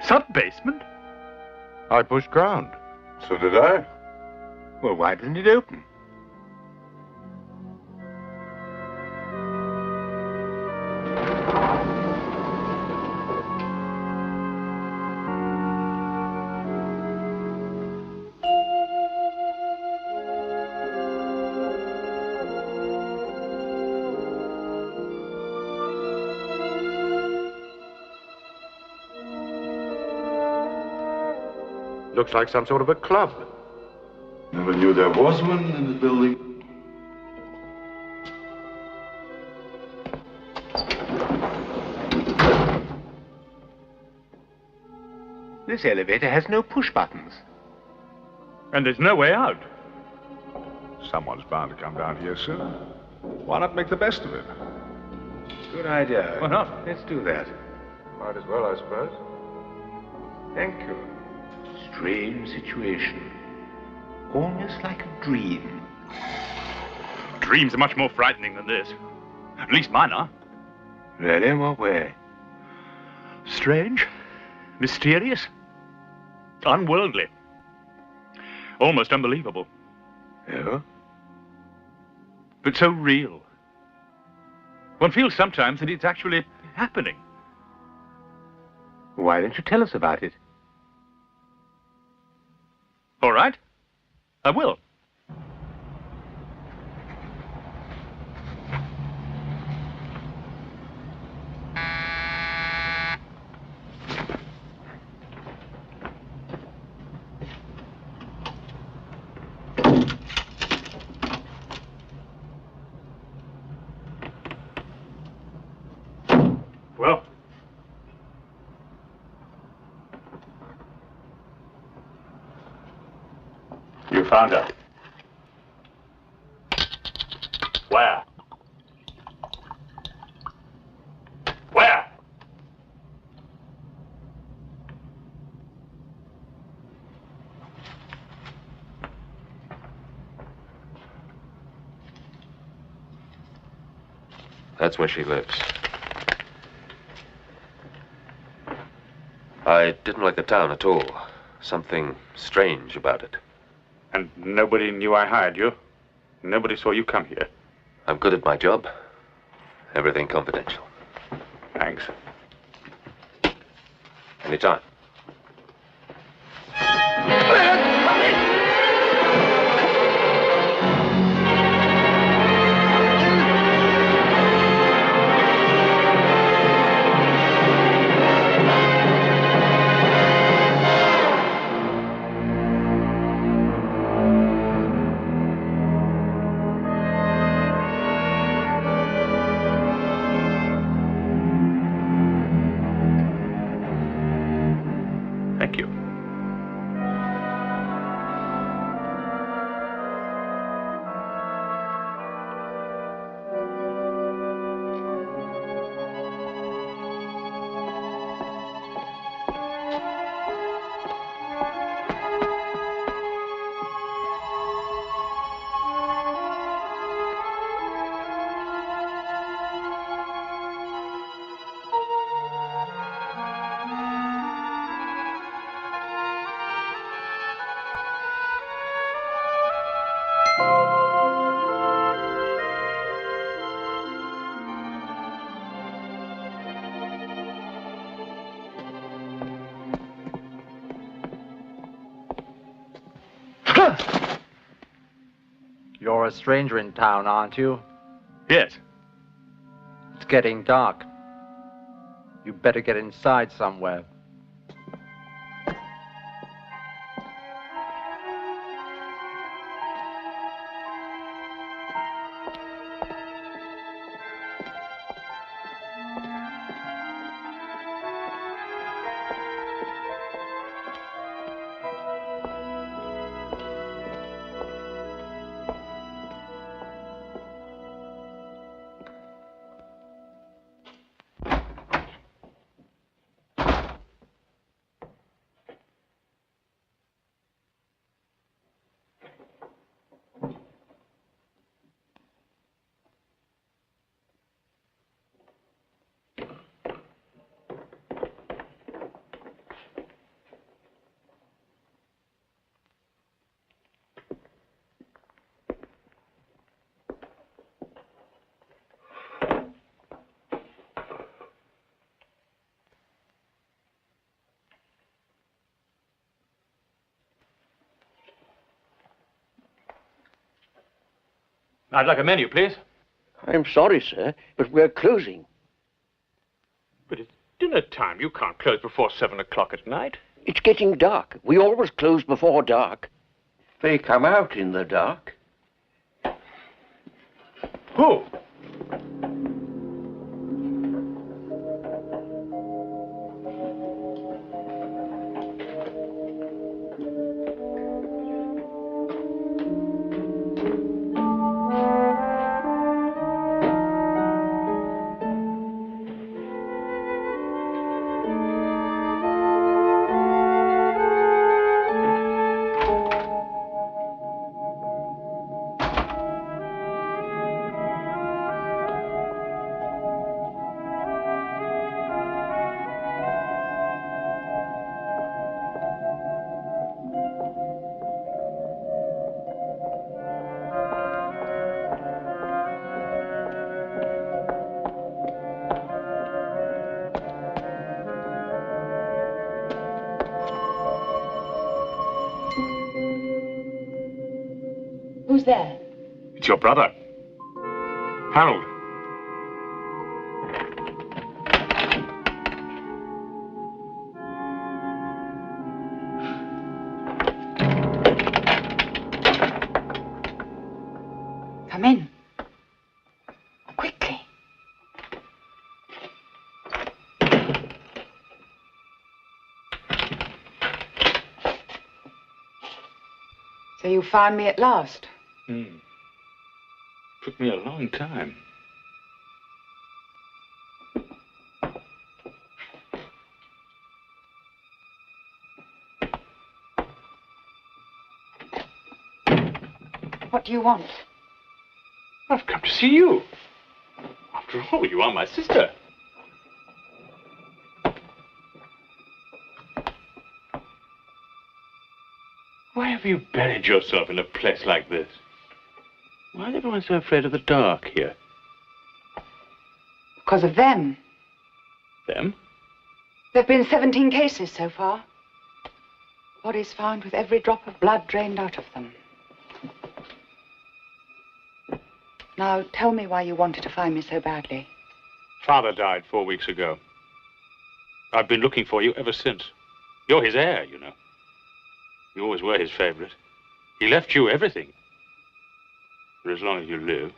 Sub-basement? I pushed ground. So did I. Well, why didn't it open? Looks like some sort of a club. Never knew there was one in the building. This elevator has no push buttons. And there's no way out. Someone's bound to come down here soon. Why not make the best of it? Good idea. Why not? Let's do that. Might as well, I suppose. Thank you. Strange situation. Almost like a dream. Dreams are much more frightening than this. At least mine are. Really? In what way? Strange, mysterious, unworldly, almost unbelievable. Oh? But so real. One feels sometimes that it's actually happening. Why don't you tell us about it? All right. I will. Well? You found her. Where? Where? That's where she lives. I didn't like the town at all. Something strange about it. And nobody knew I hired you? Nobody saw you come here? I'm good at my job. Everything confidential. Thanks. Anytime. Thank you. You're a stranger in town, aren't you? Yes. It's getting dark. You better get inside somewhere. I'd like a menu, please. I'm sorry, sir, but we're closing. But it's dinner time. You can't close before 7 o'clock at night. It's getting dark. We always close before dark. They come out in the dark. Who? there? It's your brother, Harold. Come in. Quickly. So you found me at last? Took me a long time. What do you want? I've come to see you. After all, you are my sister. Why have you buried yourself in a place like this? Why is everyone so afraid of the dark here? Because of them. Them? There have been 17 cases so far. Bodies found with every drop of blood drained out of them. Now, tell me why you wanted to find me so badly. Father died 4 weeks ago. I've been looking for you ever since. You're his heir, you know. You always were his favorite. He left you everything. For as long as you live.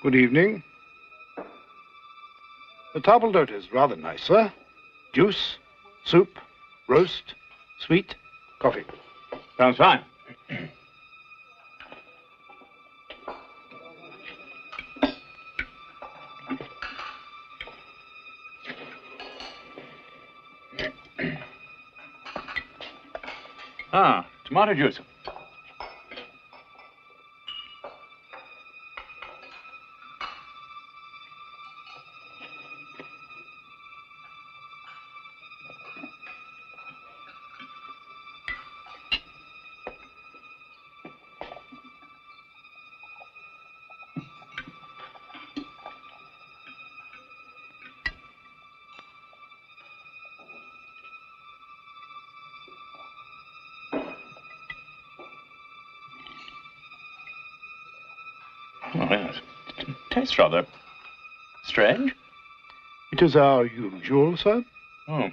Good evening. The table d'hote is rather nice, sir. Juice, soup, roast, sweet, coffee. Sounds fine. Tomato juice. Oh, yes. It tastes rather strange. It is our usual, sir. Oh.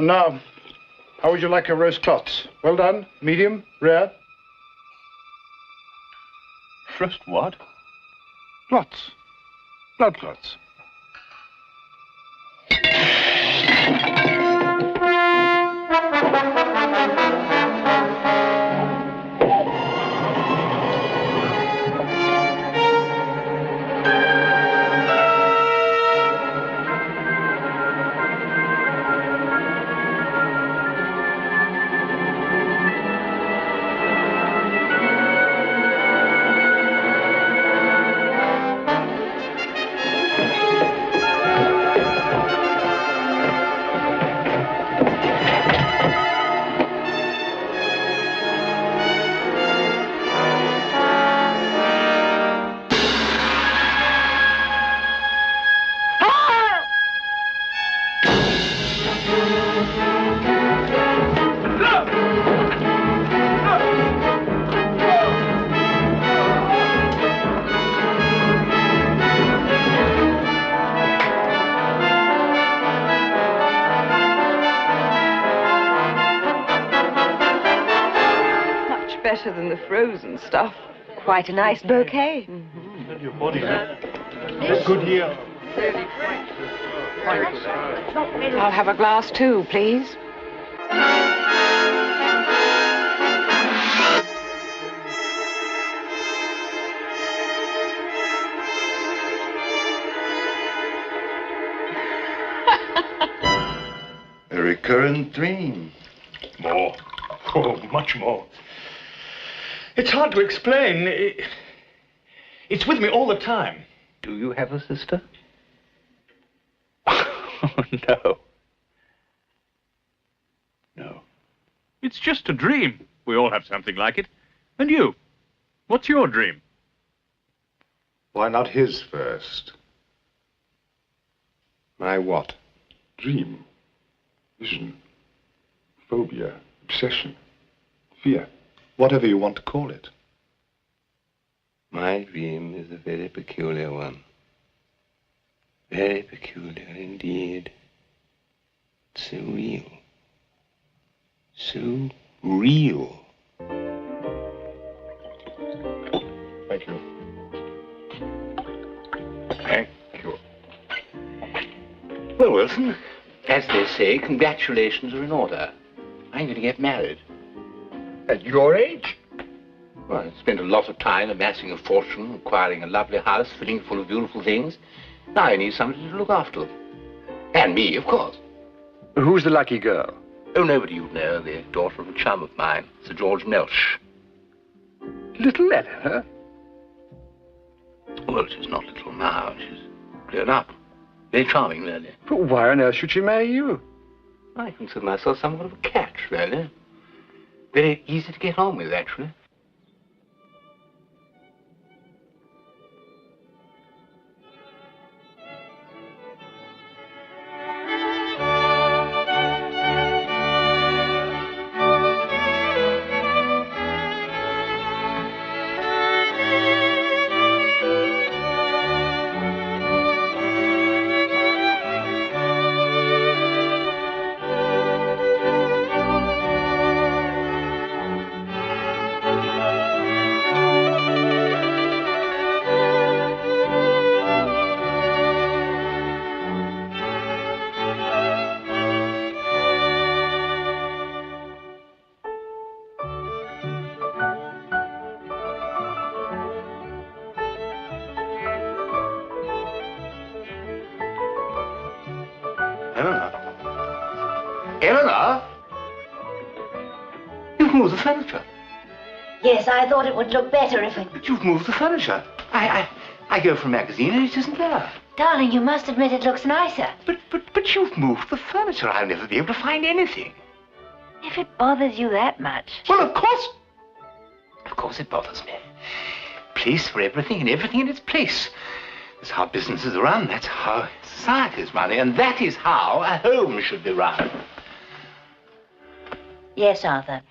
And now, how would you like a roast clots? Well done? Medium? Rare? Roast what? Clots. Blood clots. Better than the frozen stuff. Quite a nice bouquet. Your body, good year. I'll have a glass too, please. A recurrent dream. More. Oh, much more. It's hard to explain. It's with me all the time. Do you have a sister? Oh, no. No. It's just a dream. We all have something like it. And you? What's your dream? Why not his first? My what? Dream. Vision. Phobia. Obsession. Fear. Whatever you want to call it. My dream is a very peculiar one. Very peculiar indeed. So real. So real. Thank you. Thank you. Well, Wilson, as they say, congratulations are in order. I'm going to get married. At your age? Well, I spent a lot of time amassing a fortune, acquiring a lovely house, filling it full of beautiful things. Now I need somebody to look after them. And me, of course. Who's the lucky girl? Oh, nobody you'd know, the daughter of a chum of mine, Sir George Nelsh. Little Eleanor? Well, she's not little now. She's grown up. Very charming, really. But why on earth should she marry you? I consider myself somewhat of a catch, really. Very easy to get on with, actually. Eleanor? You've moved the furniture. Yes, I thought it would look better if it... But you've moved the furniture. I go for a magazine and it isn't there. Darling, you must admit it looks nicer. But you've moved the furniture. I'll never be able to find anything. If it bothers you that much. Well, of course. Of course it bothers me. Place for everything and everything in its place. That's how businesses are run. That's how society's run. And that is how a home should be run. Yes, Arthur.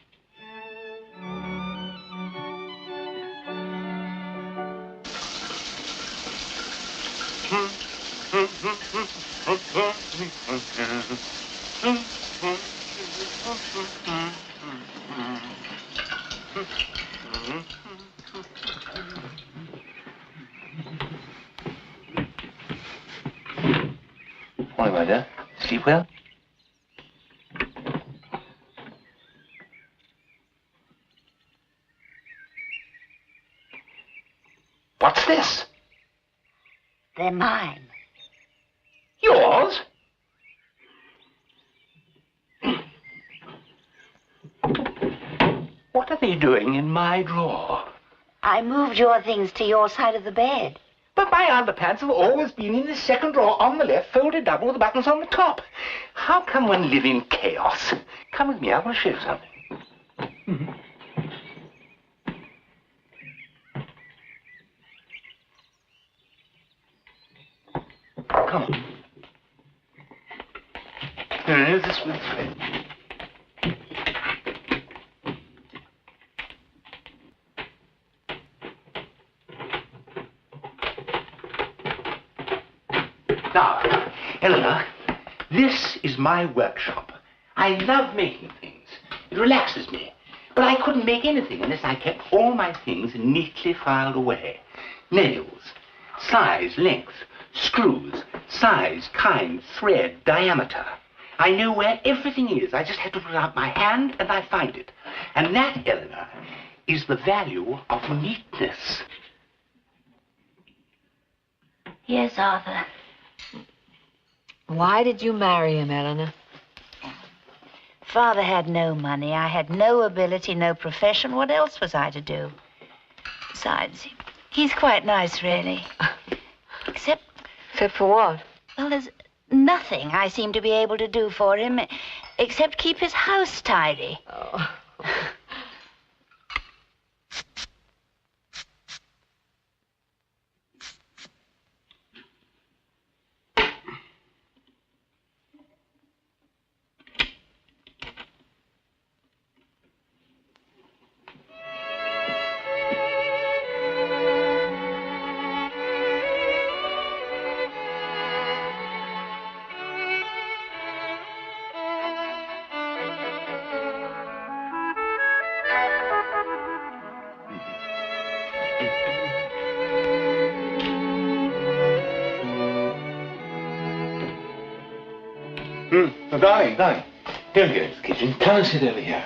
my dear. Sleep well. What's this? They're mine. Yours? What are they doing in my drawer? I moved your things to your side of the bed. But my underpants have always been in the second drawer on the left, folded double with the buttons on the top. How can one live in chaos? Come with me, I want to show you something. Come on. No, this way. Now, Eleanor, this is my workshop. I love making things. It relaxes me. But I couldn't make anything unless I kept all my things neatly filed away. Nails, size, length, screws, size, kind, thread, diameter. I know where everything is. I just have to put out my hand and I find it. And that, Eleanor, is the value of neatness. Yes, Arthur. Why did you marry him, Eleanor? Father had no money. I had no ability, no profession. What else was I to do? Besides, he's quite nice, really. Except for what? Well, there's nothing I seem to be able to do for him except keep his house tidy. Oh. Darling, don't go into the kitchen. Come and sit over here.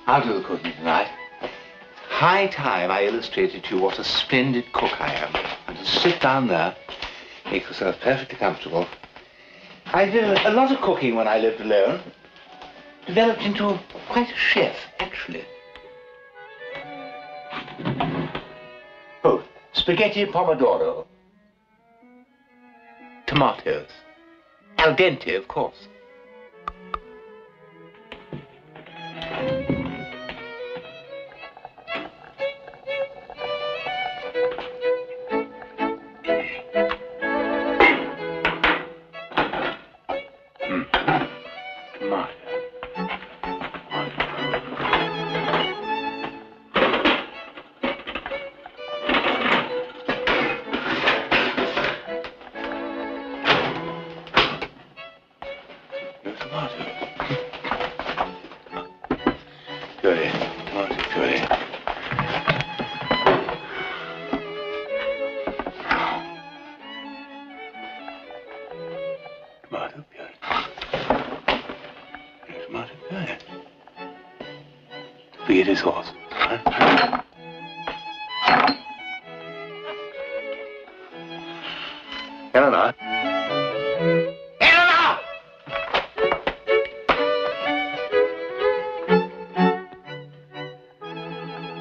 I'll do the cooking tonight. High time I illustrated to you what a splendid cook I am. And just sit down there, make yourself perfectly comfortable. I did a lot of cooking when I lived alone. Developed into quite a chef, actually. Oh, spaghetti pomodoro. Tomatoes. Al dente, of course. Spaghetti sauce. Eleanor? Eleanor!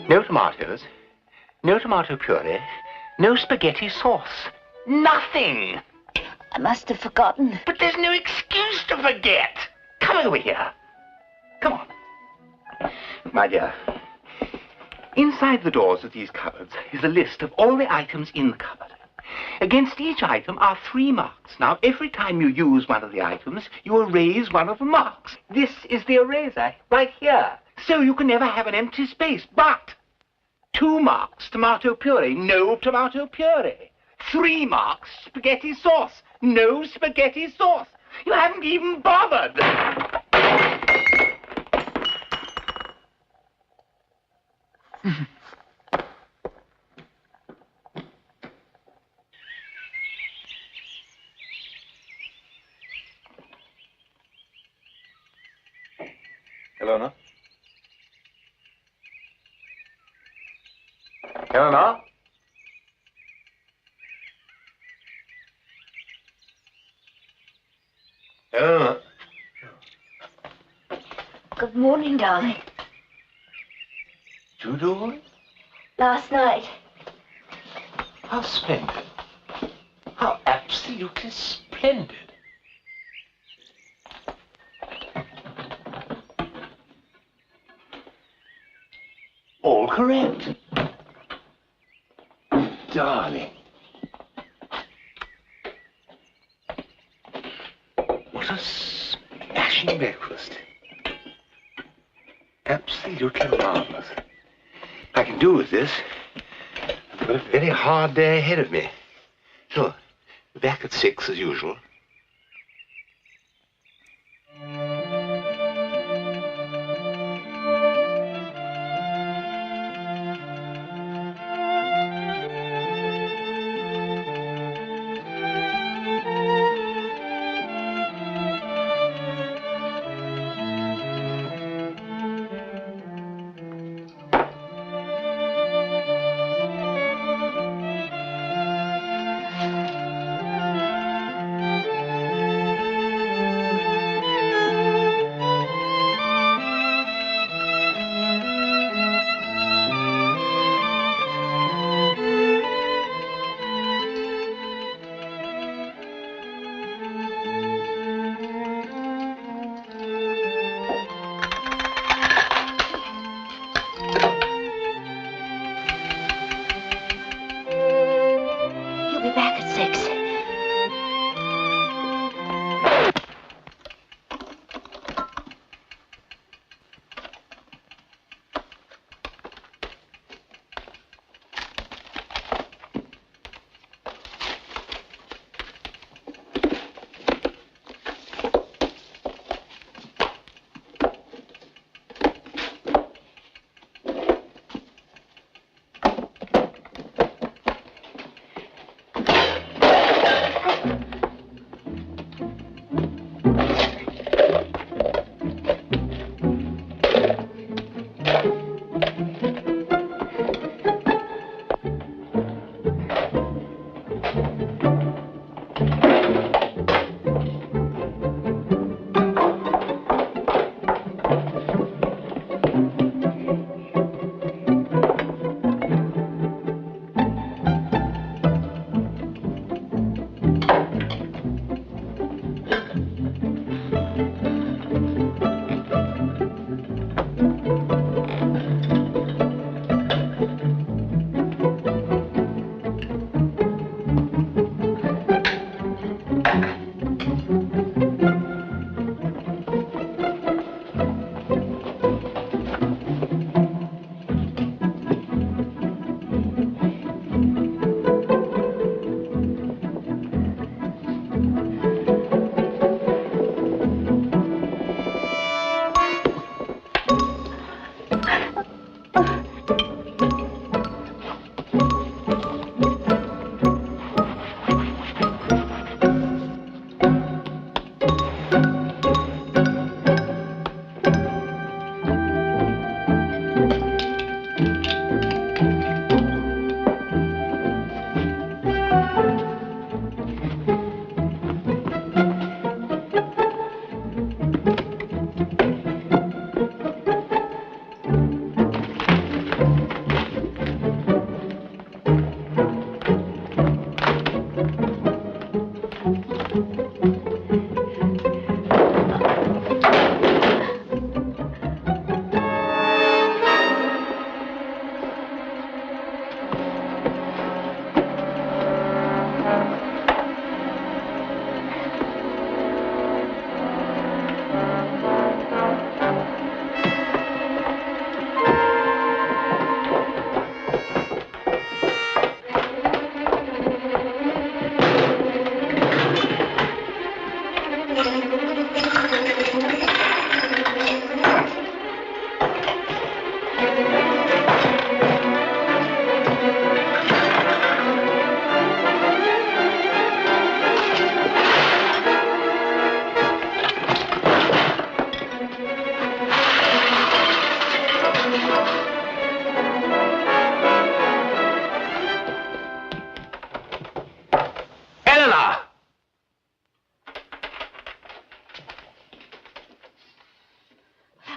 No tomatoes, no tomato puree, no spaghetti sauce. Nothing! I must have forgotten. But there's no excuse to forget. Come over here. Come on. My dear, inside the doors of these cupboards is a list of all the items in the cupboard. Against each item are 3 marks. Now, every time you use one of the items, you erase one of the marks. This is the eraser, right here. So you can never have an empty space. But 2 marks, tomato puree, no tomato puree. 3 marks, spaghetti sauce, no spaghetti sauce. You haven't even bothered. Eleanor? Eleanor? Eleanor. Good morning, darling. Judo? Last night. How splendid. How absolutely splendid. All correct. Darling. What a smashing breakfast. Absolutely marvelous. I can do with this. I've got a very hard day ahead of me. Sure. Back at 6 as usual. You'll be back at 6.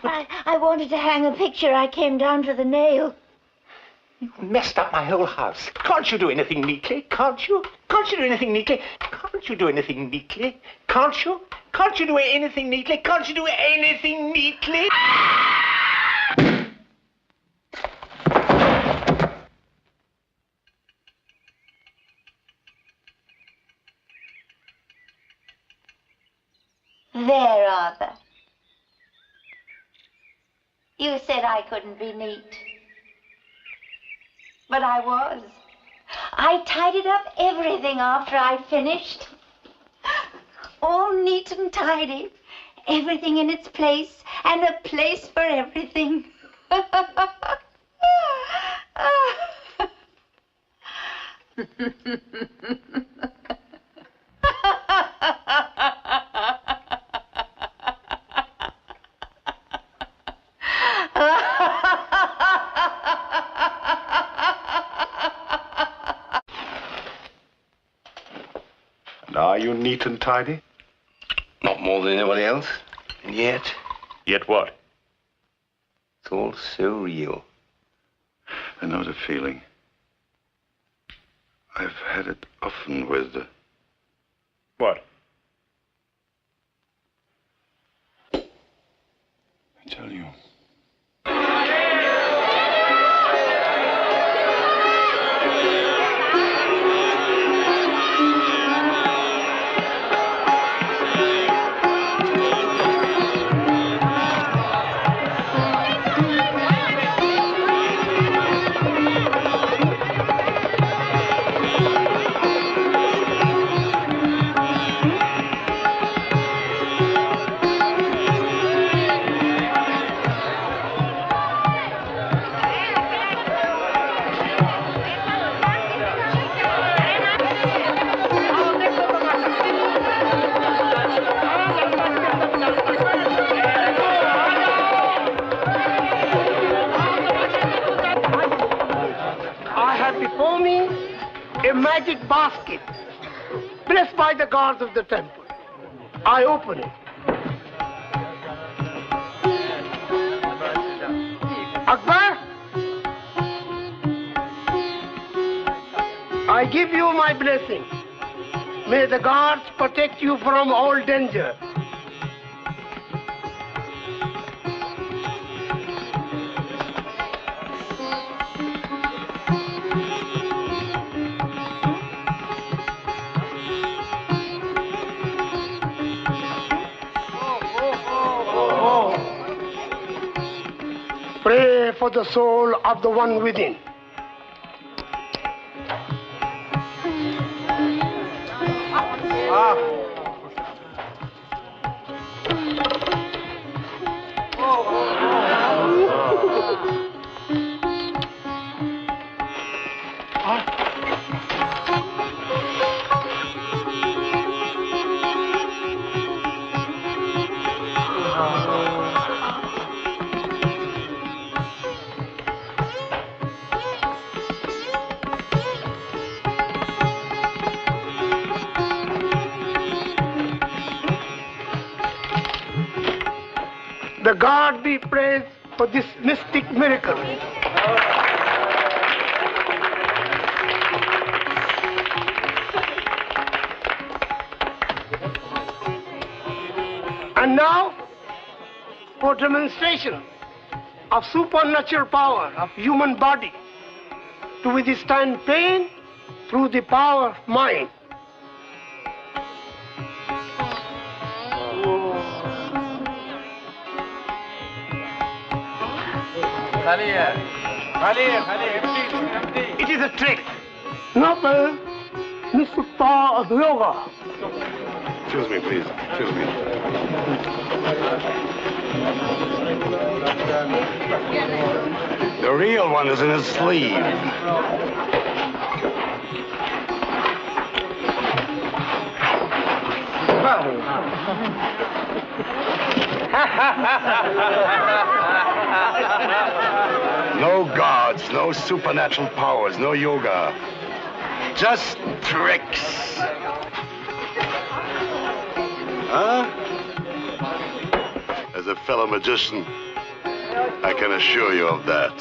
I wanted to hang a picture. I came down to the nail. You messed up my whole house. Can't you do anything neatly? Can't you? Can't you do anything neatly? Can't you do anything neatly? Can't you? Can't you do anything neatly? Can't you do anything neatly? There, Arthur. You said I couldn't be neat. But I was. I tidied up everything after I finished. All neat and tidy. Everything in its place, and a place for everything. And are you neat and tidy? Not more than anybody else. And yet, Yet what? it's all so real. I know the feeling. I've had it often with the... What? I tell you. Before me, a magic basket, blessed by the gods of the temple. I open it. Akbar, I give you my blessing. May the gods protect you from all danger. Pray for the soul of the one within. The God be praised for this mystic miracle. And now, for demonstration of supernatural power of human body to withstand pain through the power of mind. It is a trick. Noble Mr. of Yoga. Excuse me, please. Excuse me. The real one is in his sleeve. No gods, no supernatural powers, no yoga. Just tricks. Huh? As a fellow magician, I can assure you of that.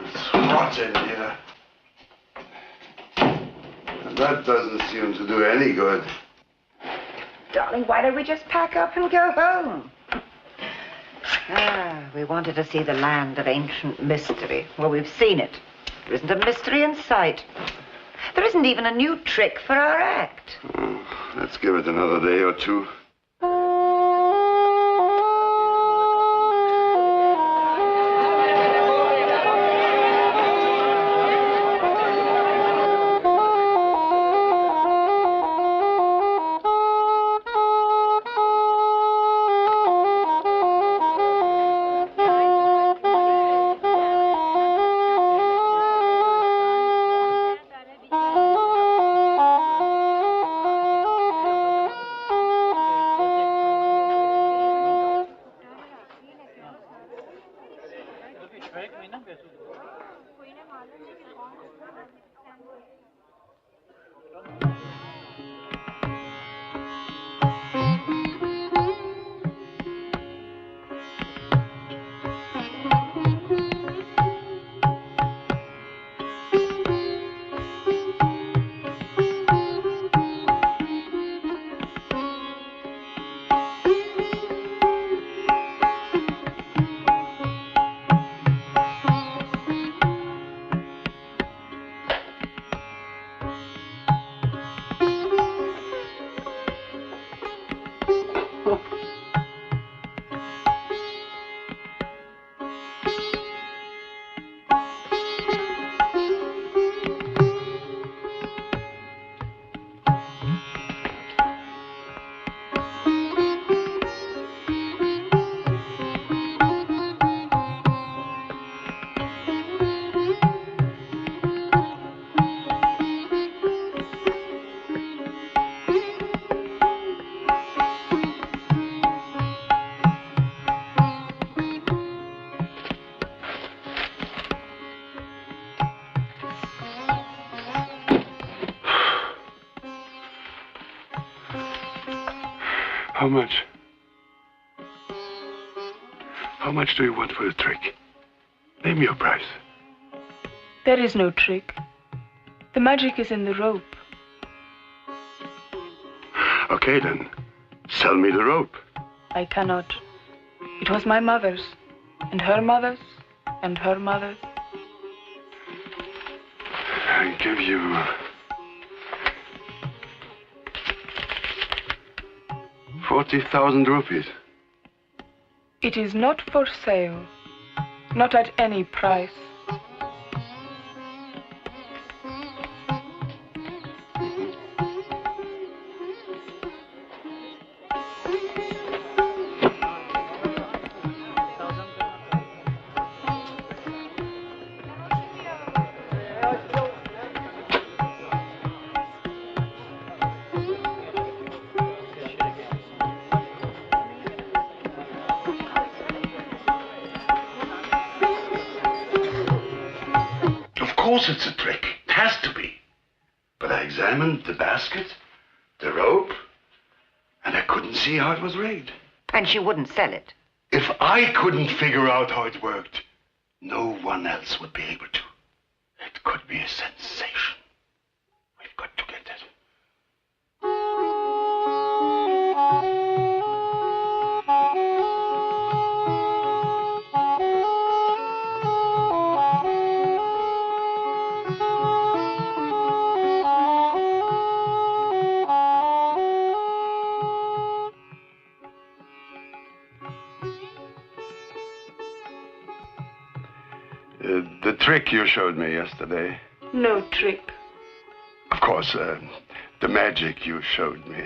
It's hot in here. And that doesn't seem to do any good. Darling, why don't we just pack up and go home? We wanted to see the land of ancient mystery. Well, we've seen it. There isn't a mystery in sight. There isn't even a new trick for our act. Let's give it another day or two. How much? How much do you want for the trick? Name your price. There is no trick. The magic is in the rope. Okay, then. Sell me the rope. I cannot. It was my mother's, and her mother's, and her mother's. I give you 40,000 rupees. It is not for sale. Not at any price. Of course it's a trick. It has to be. But I examined the basket, the rope, and I couldn't see how it was rigged. And she wouldn't sell it. If I couldn't figure out how it worked, no one else would be able to. It could be a sensation. We've got to get it. The trick you showed me yesterday. No trick. Of course, the magic you showed me.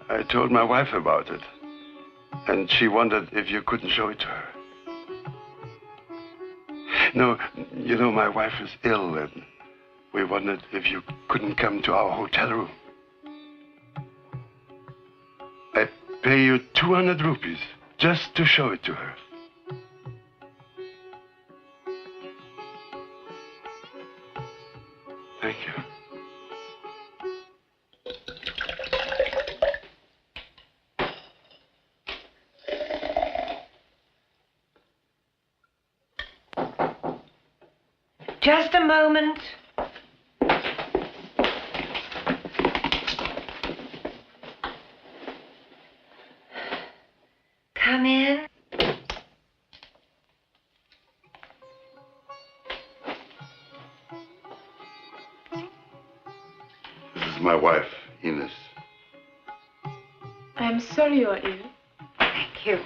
I told my wife about it. And she wondered if you couldn't show it to her. No, you know, my wife is ill, and we wondered if you couldn't come to our hotel room. I pay you 200 rupees just to show it to her. Just a moment. Come in. This is my wife, Ines. I'm sorry you're ill. Thank you.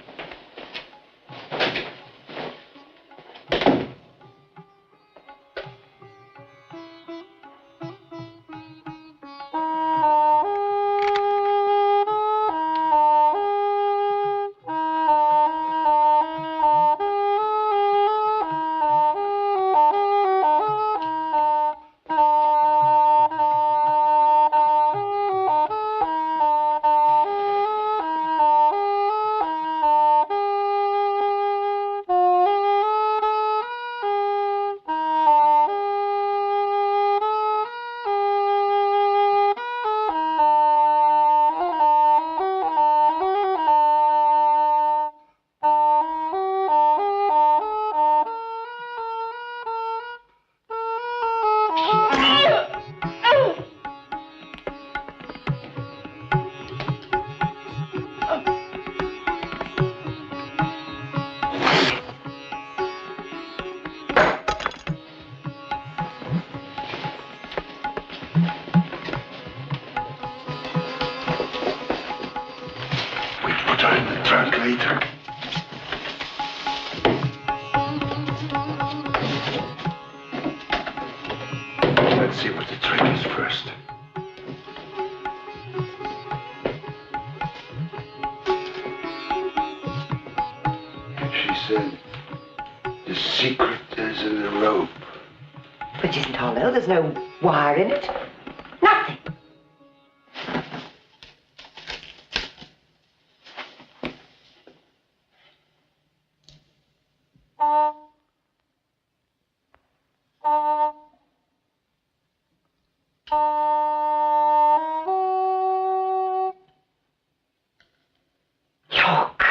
Put her in the trunk later. Let's see what the trick is first. She said the secret is in the rope. But it isn't hollow. There's no wire in it. Nothing. Look.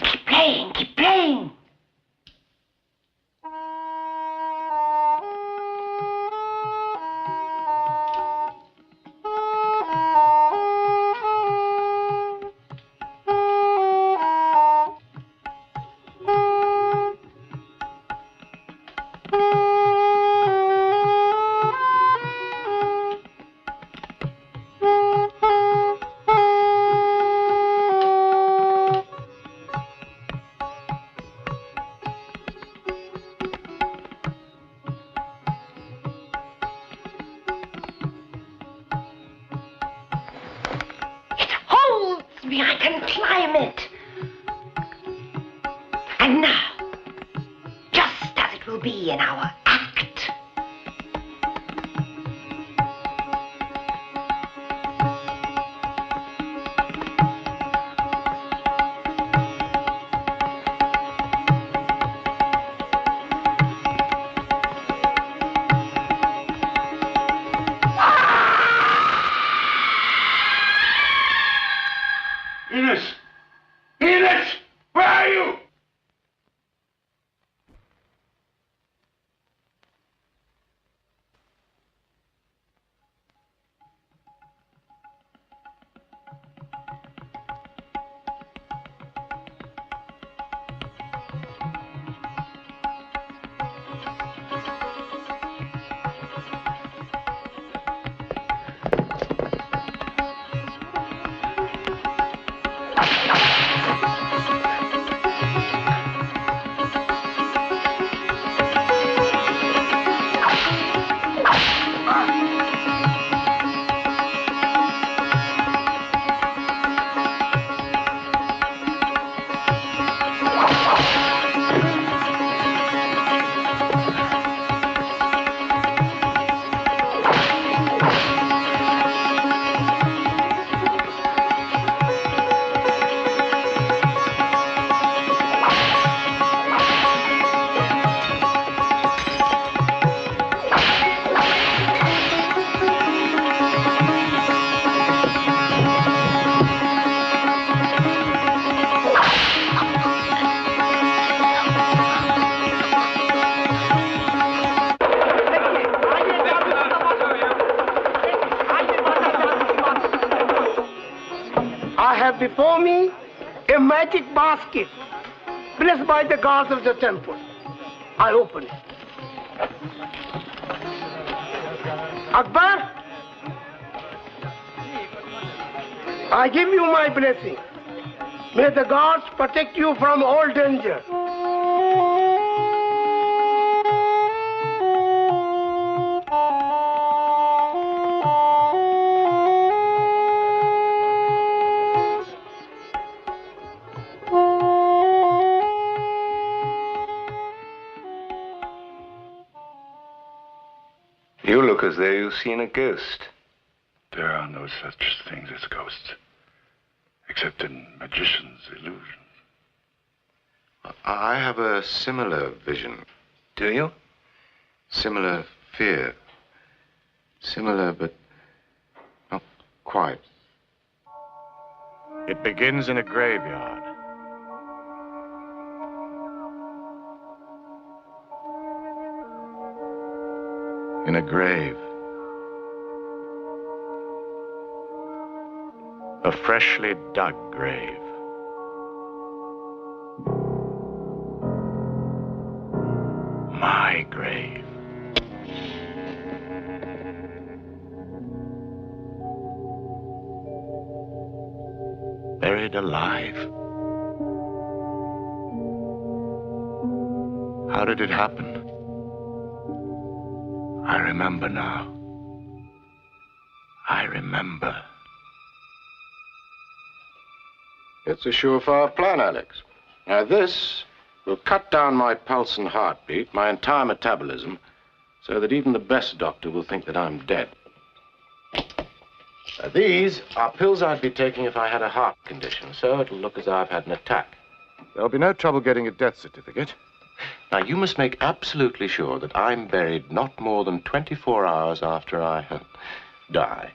Keep playing, keep playing. Me, I can climb it. And now, just as it will be in our act. Ines! Ines! Where are you? have before me a magic basket blessed by the gods of the temple. I open it. Akbar, I give you my blessing. May the gods protect you from all danger. You look as though you've seen a ghost. There are no such things as ghosts, except in magicians' illusions. I have a similar vision. Do you? Similar fear. Similar, but not quite. It begins in a graveyard. In a grave. A freshly dug grave. My grave. Buried alive. How did it happen? I remember now. I remember. It's a surefire plan, Alex. Now this will cut down my pulse and heartbeat, my entire metabolism, so that even the best doctor will think that I'm dead. Now, these are pills I'd be taking if I had a heart condition, so it'll look as though I've had an attack. There'll be no trouble getting a death certificate. Now, you must make absolutely sure that I'm buried not more than 24 hours after I die.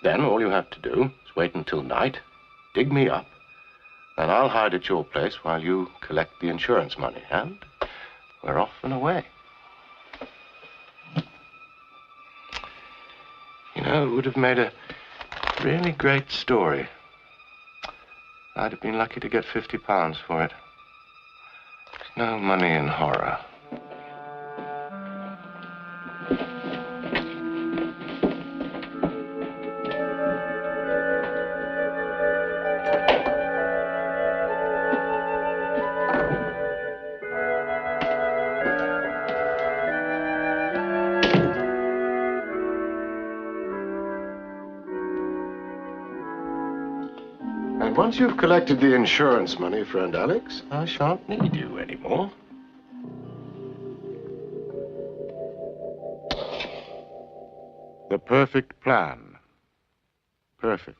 Then all you have to do is wait until night, dig me up, and I'll hide at your place while you collect the insurance money. And we're off and away. You know, it would have made a really great story. I'd have been lucky to get £50 for it. There's no money in horror. Once you've collected the insurance money, friend Alex, I shan't need you anymore. The perfect plan. Perfect.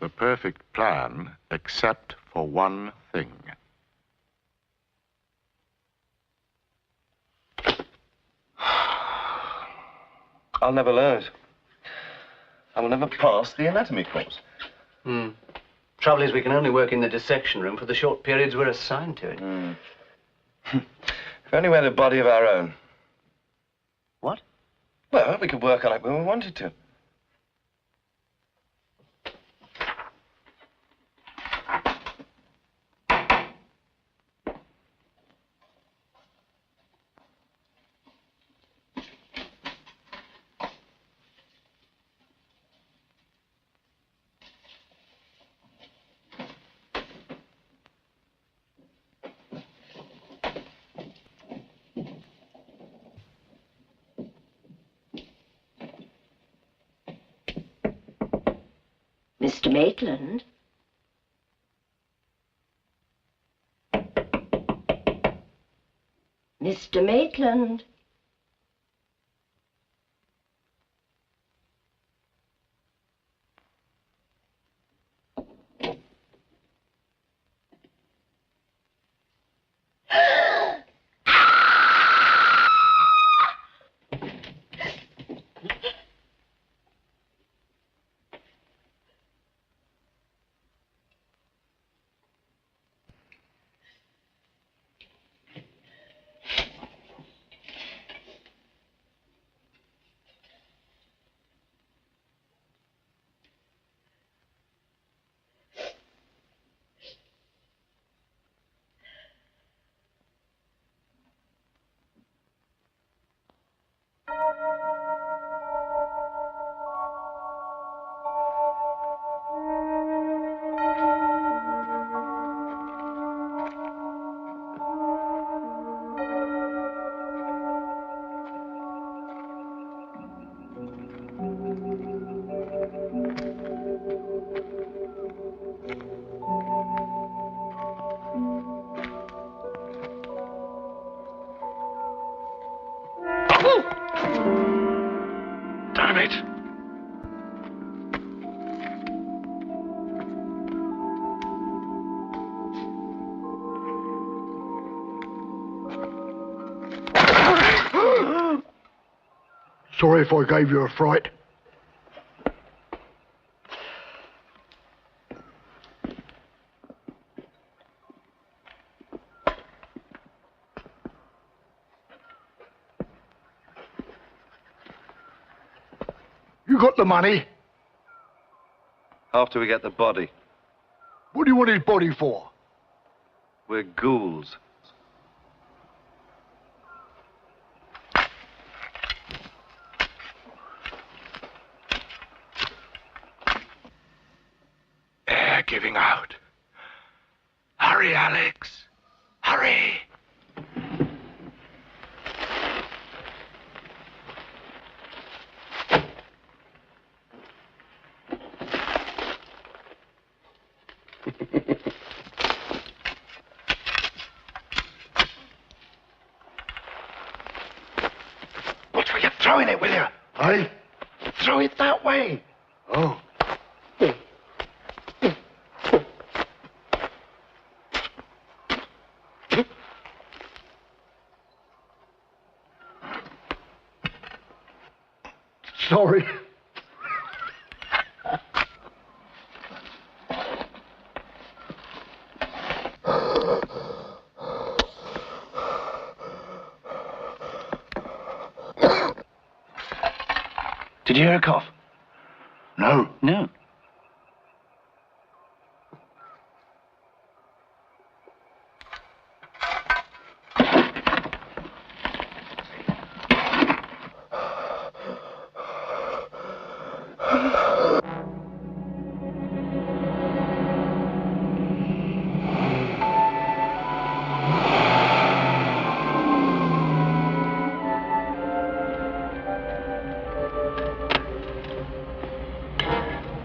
The perfect plan, except for one thing. I'll never learn it. I will never pass the anatomy course. Trouble is, we can only work in the dissection room for the short periods we're assigned to it. If only we had a body of our own. What? Well, we could work on it when we wanted to. Mr. Maitland? Mr. Maitland? Damn it! Sorry if I gave you a fright. You got the money? After we get the body. What do you want his body for? We're ghouls. Air giving out. Hurry, Alex. Hurry. Watch where you're throwing it, will you? Aye? Throw it that way. Oh. Sorry. Did you hear a cough? No. No.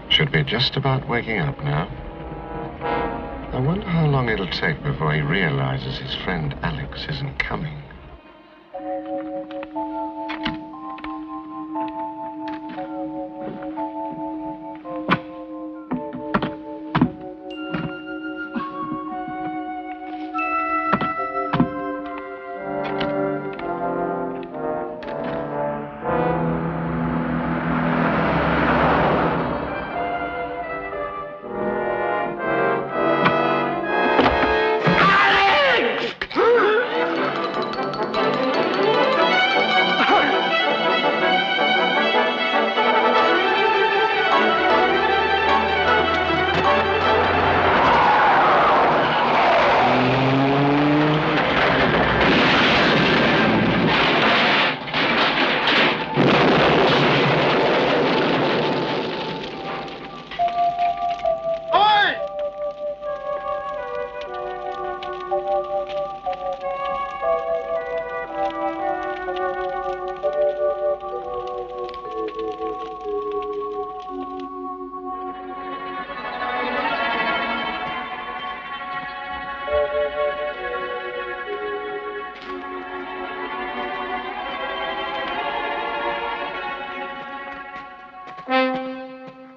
Should be just about waking up now. I wonder how long it'll take before he realizes his friend Alex isn't coming.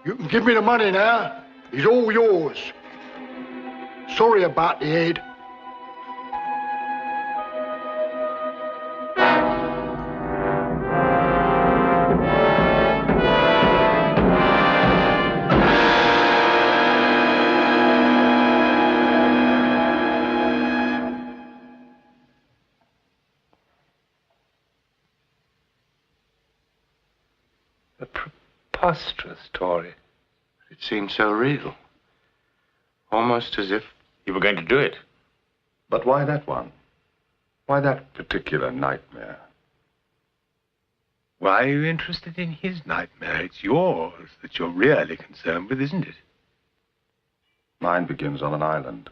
You can give me the money now. It's all yours. Sorry about the head. A preposterous story. It seemed so real. Almost as if You were going to do it. But why that one? Why that particular nightmare? Why are you interested in his nightmare? It's yours that you're really concerned with, isn't it? Mine begins on an island.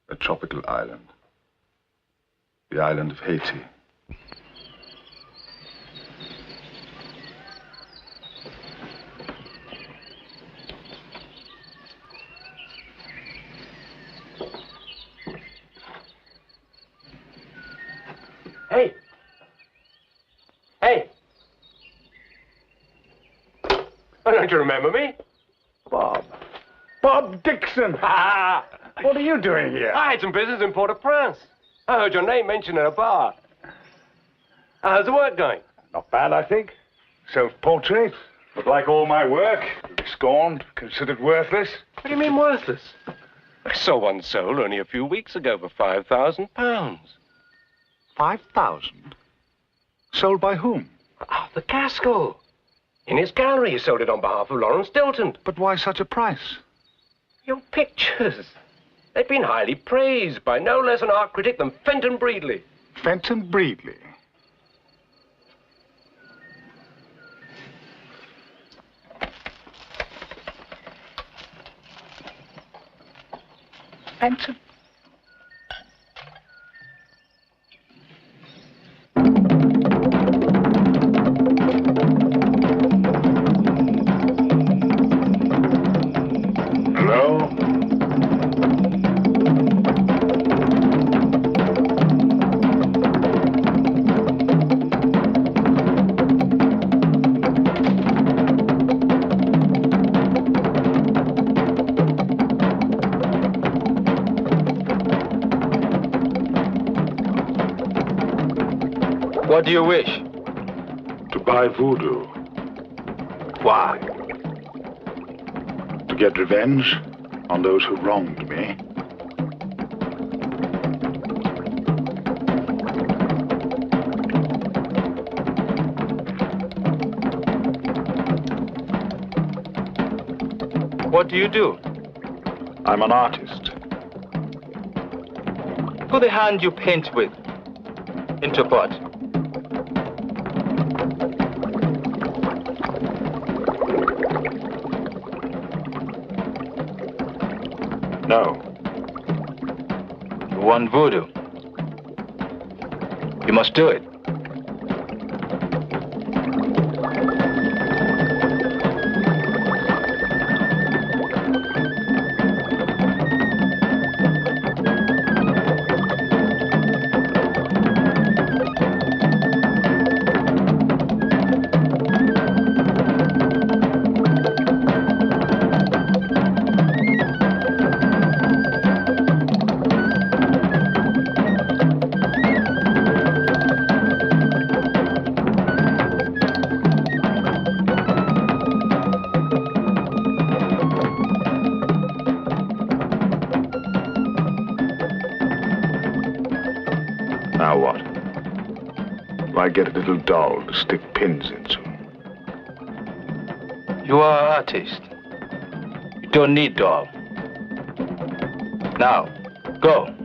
A tropical island. The island of Haiti. Hey! Hey! Oh, don't you remember me? Bob. Bob Dixon! What are you doing here? I had some business in Port-au-Prince. I heard your name mentioned in a bar. How's the work going? Not bad, I think. Self-portrait. But like all my work, scorned, considered worthless. What do you mean worthless? I saw one sold only a few weeks ago for £5,000. 5,000? Sold by whom? Arthur Gaskell. In his gallery, he sold it on behalf of Lawrence Dilton. But why such a price? Your pictures. They've been highly praised by no less an art critic than Fenton Breedley. Fenton Breedley? Fenton? Hello? What do you wish? To buy voodoo. Why? To get revenge on those who wronged me. What do you do? I'm an artist. Put the hand you paint with into a pot. No. You want voodoo? You must do it. Now what? Do I get a little doll to stick pins into? You are an artist. You don't need doll. Now, go.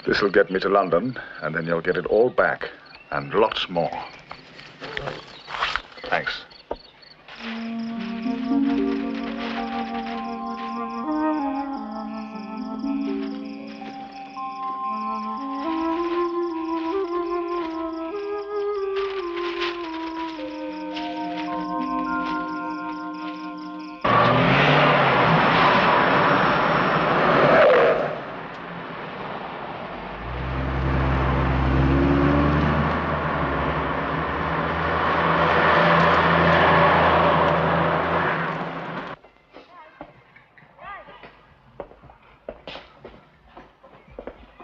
This'll get me to London, and then you'll get it all back, and lots more. Thanks.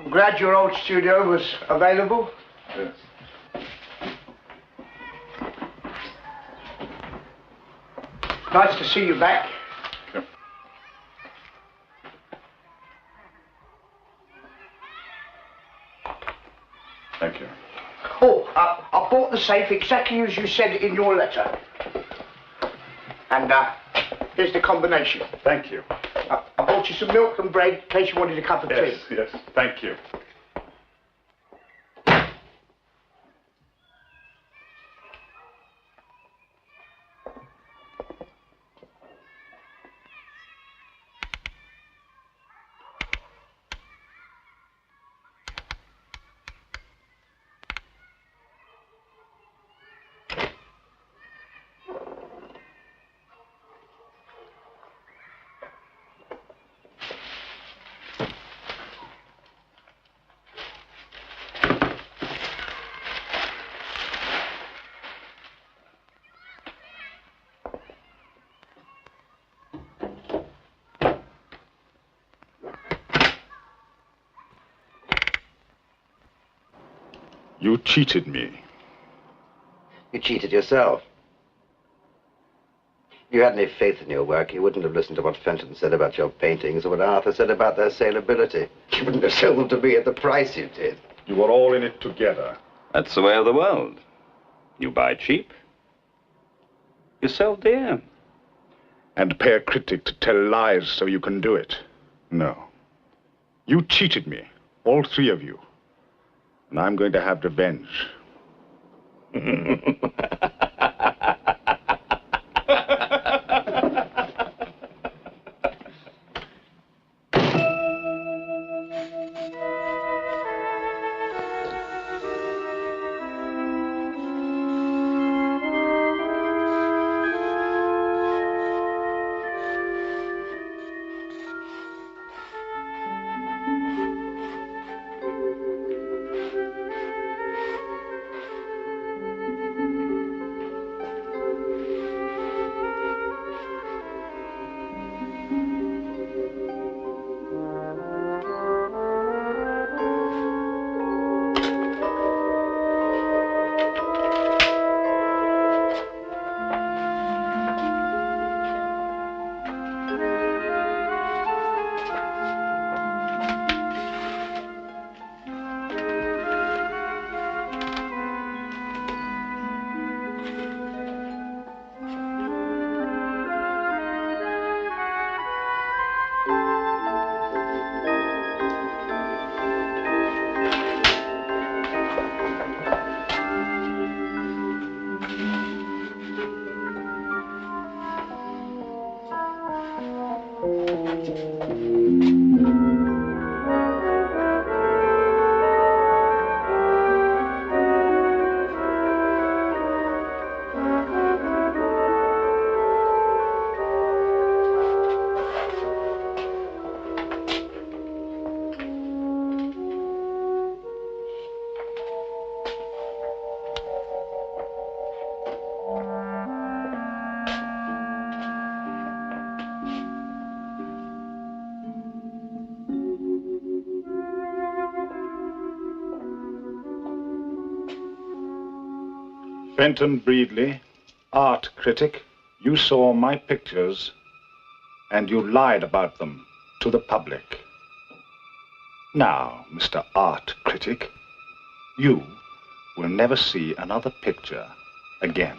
I'm glad your old studio was available. Yes. Nice to see you back. Yep. Thank you. Oh, I bought the safe exactly as you said in your letter. And here's the combination. Thank you. I bought you some milk and bread in case you wanted a cup of tea. Yes, thank you. You cheated me. You cheated yourself. If you had any faith in your work, you wouldn't have listened to what Fenton said about your paintings or what Arthur said about their saleability. You wouldn't have sold them to me at the price you did. You were all in it together. That's the way of the world. You buy cheap, you sell dear. And pay a critic to tell lies so you can do it. No. You cheated me, all three of you. And I'm going to have revenge. Fenton Breedley, art critic, you saw my pictures and you lied about them to the public. Now, Mr. Art Critic, you will never see another picture again.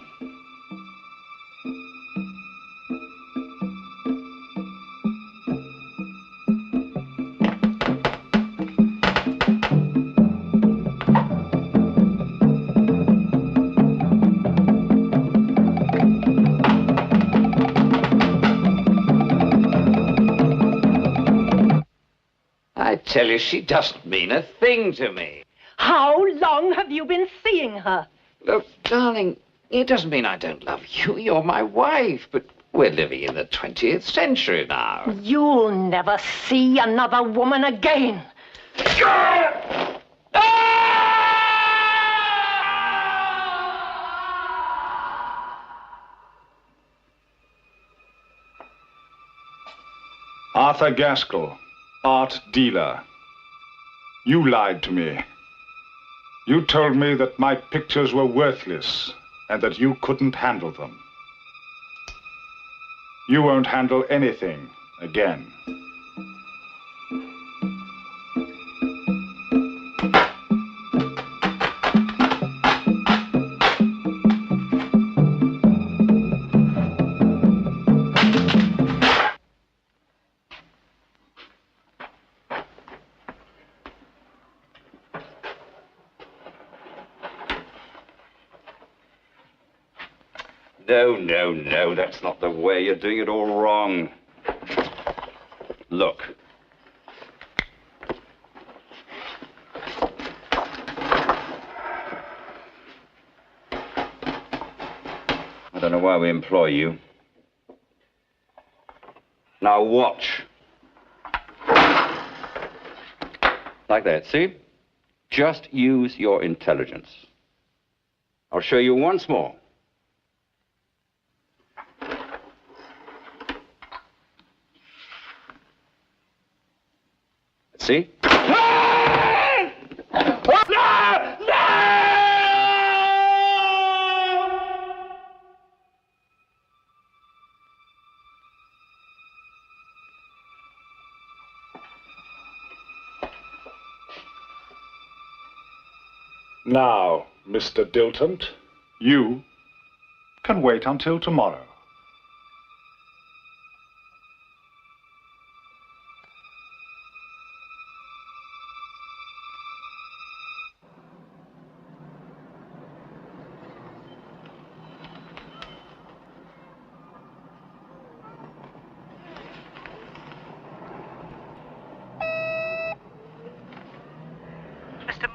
I tell you, she doesn't mean a thing to me. How long have you been seeing her? Look, darling, it doesn't mean I don't love you. You're my wife, but we're living in the 20th century now. You'll never see another woman again. Arthur Gaskell, art dealer. You lied to me. You told me that my pictures were worthless and that you couldn't handle them. You won't handle anything again. No, that's not the way. You're doing it all wrong. Look. I don't know why we employ you. Now watch. Like that, see? Just use your intelligence. I'll show you once more. See? Now, Mr. Dilton, you can wait until tomorrow.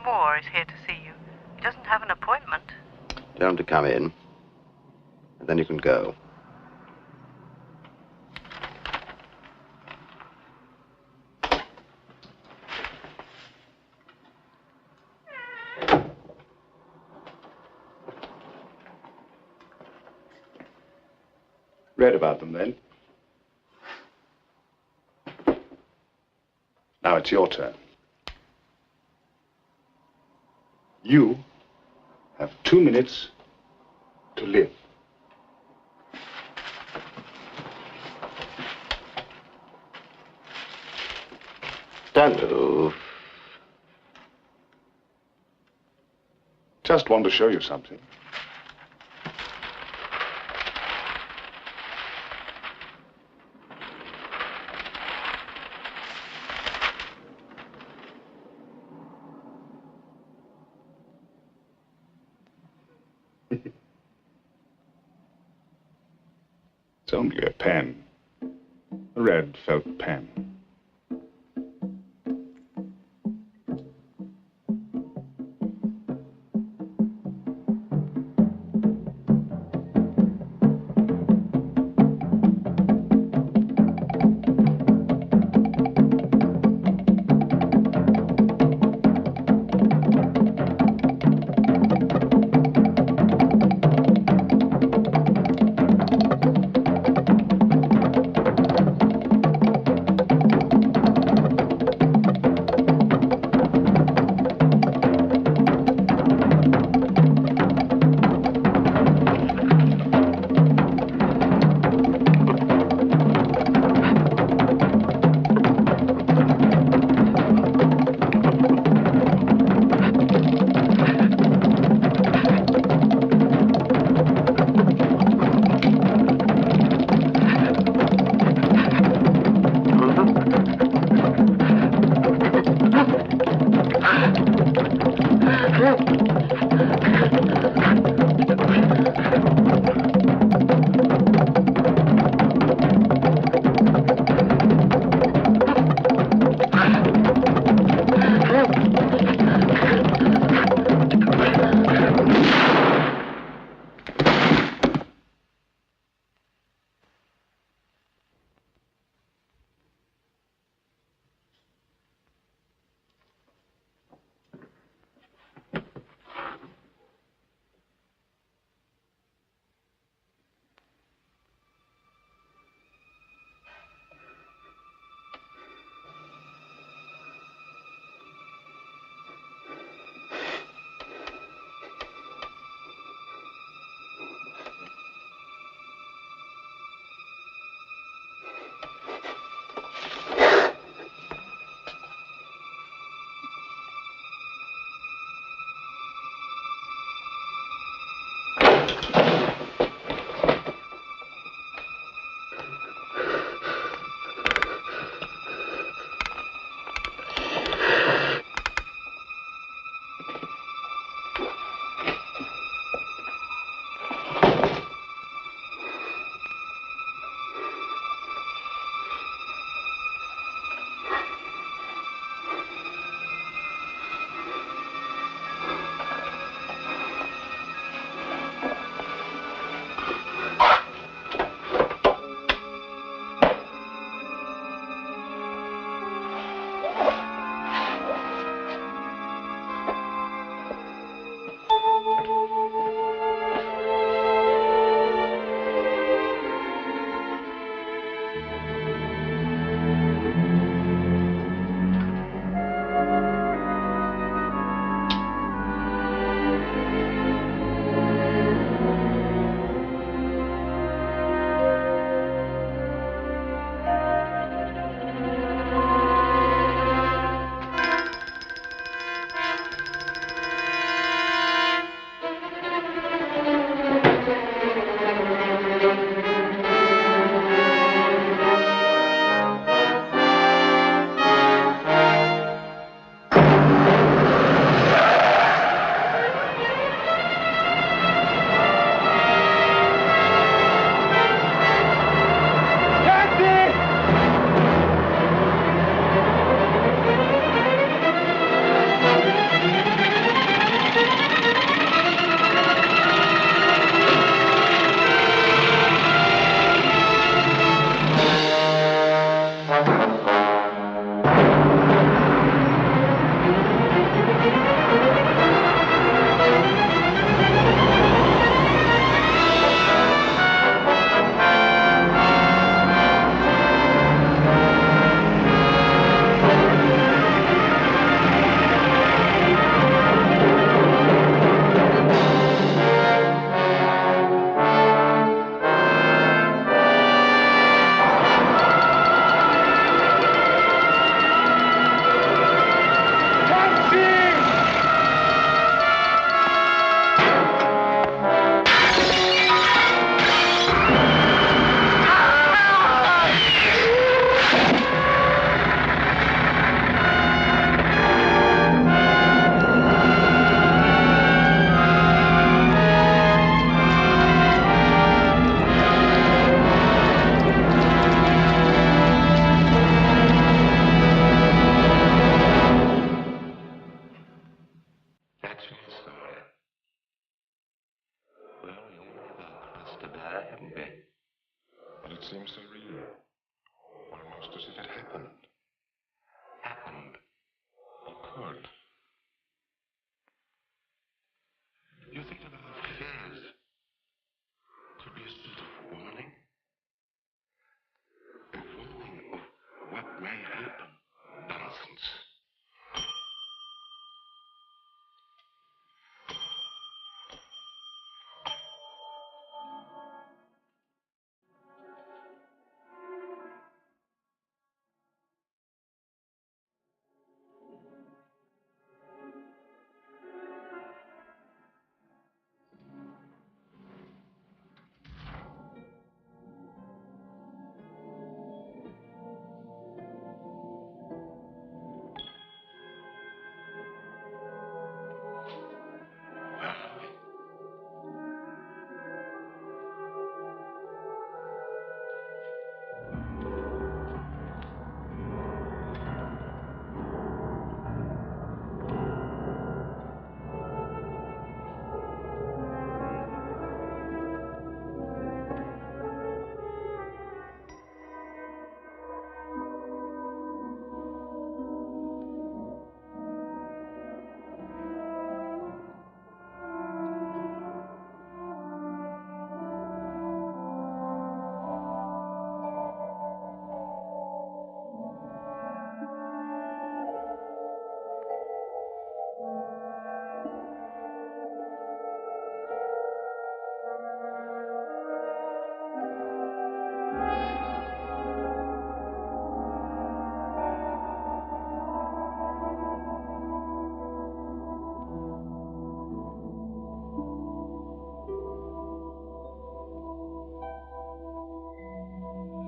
Moore is here to see you. He doesn't have an appointment. Tell him to come in, and then you can go. Read about them then. Now it's your turn. You have 2 minutes to live. Don't move. Just want to show you something. It's only a pen. A red felt pen.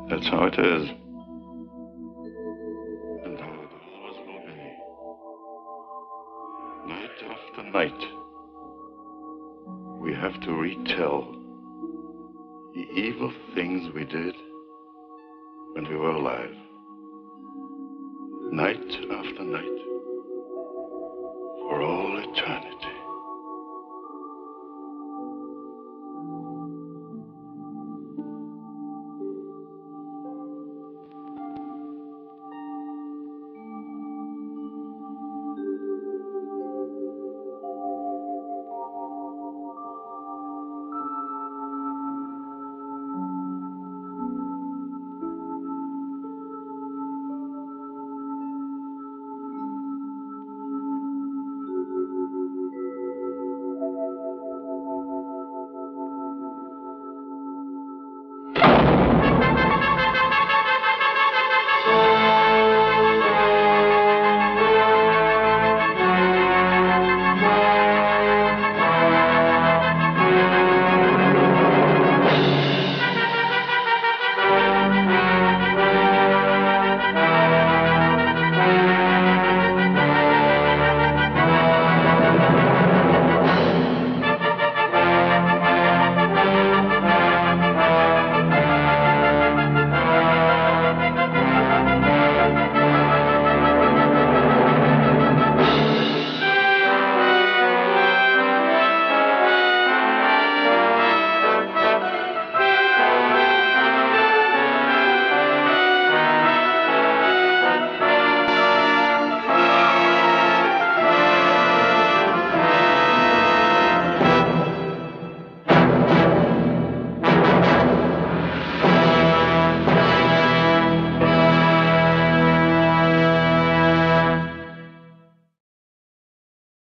That's how it is. And how the hours will be. Night after night, we have to retell the evil things we did when we were alive. Night after night.